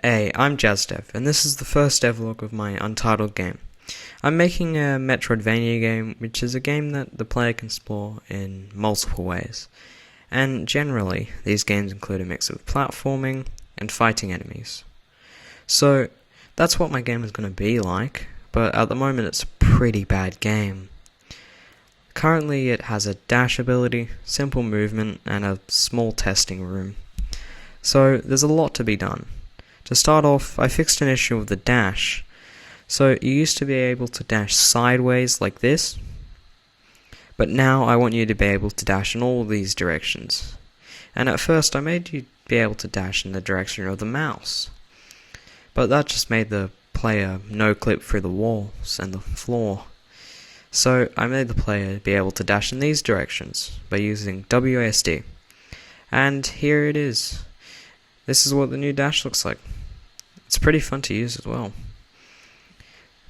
Hey, I'm JazzDev, and this is the first devlog of my untitled game. I'm making a Metroidvania game, which is a game that the player can explore in multiple ways. And generally, these games include a mix of platforming and fighting enemies. So, that's what my game is going to be like, but at the moment it's a pretty bad game. Currently it has a dash ability, simple movement, and a small testing room. So, there's a lot to be done. To start off, I fixed an issue with the dash. So you used to be able to dash sideways like this, but now I want you to be able to dash in all these directions. And at first I made you be able to dash in the direction of the mouse, but that just made the player no-clip through the walls and the floor. So I made the player be able to dash in these directions by using WASD. And here it is. This is what the new dash looks like. It's pretty fun to use as well.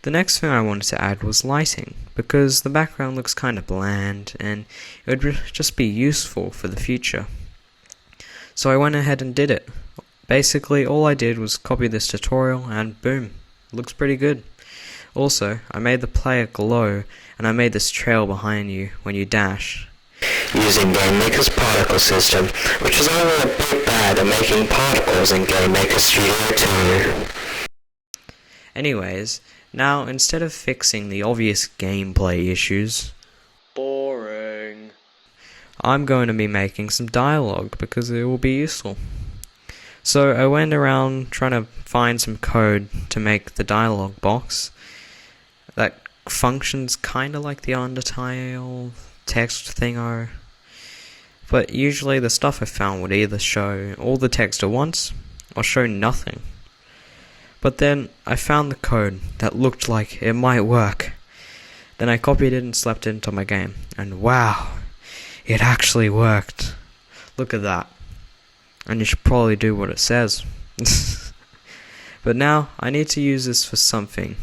The next thing I wanted to add was lighting, because the background looks kind of bland and it would just be useful for the future. So I went ahead and did it. Basically all I did was copy this tutorial and boom, it looks pretty good. Also, I made the player glow and I made this trail behind you when you dash. Using GameMaker's particle system, which is only a bit bad at making particles in GameMaker Studio 2. Anyways, now instead of fixing the obvious gameplay issues, boring, I'm going to be making some dialogue because it will be useful. So I went around trying to find some code to make the dialogue box that functions kinda like the Undertale text thingo, but usually the stuff I found would either show all the text at once or show nothing. But then I found the code that looked like it might work. Then I copied it and slapped it into my game, and wow, it actually worked. Look at that. And you should probably do what it says. But now I need to use this for something,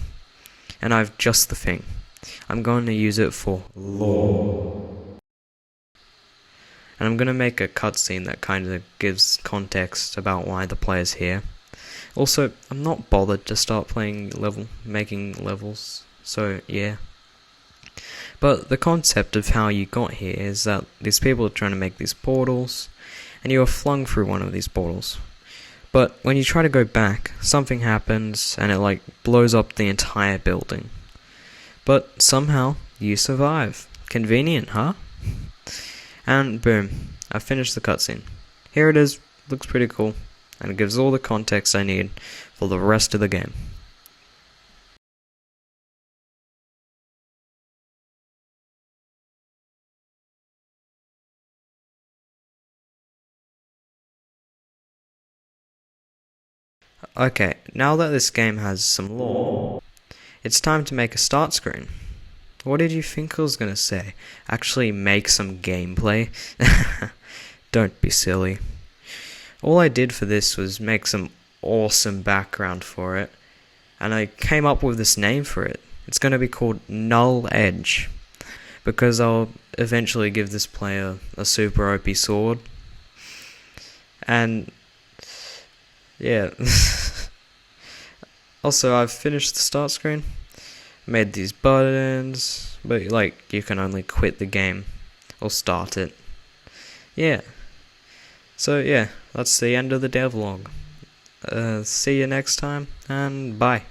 and I've just the thing. I'm going to use it for lore. And I'm going to make a cutscene that kind of gives context about why the player's here. Also, I'm not bothered to start making levels, so yeah. But the concept of how you got here is that these people are trying to make these portals, and you are flung through one of these portals. But when you try to go back, something happens, and it blows up the entire building. But somehow, you survive. Convenient, huh? And boom, I finished the cutscene. Here it is, looks pretty cool, and it gives all the context I need for the rest of the game. Okay, now that this game has some lore, it's time to make a start screen. What did you think I was gonna say? Actually make some gameplay? Don't be silly. All I did for this was make some awesome background for it, and I came up with this name for it. It's gonna be called Null Edge, because I'll eventually give this player a super OP sword. And yeah. Also, I've finished the start screen. Made these buttons, but you can only quit the game or start it. Yeah. So yeah, that's the end of the devlog. See you next time, and bye.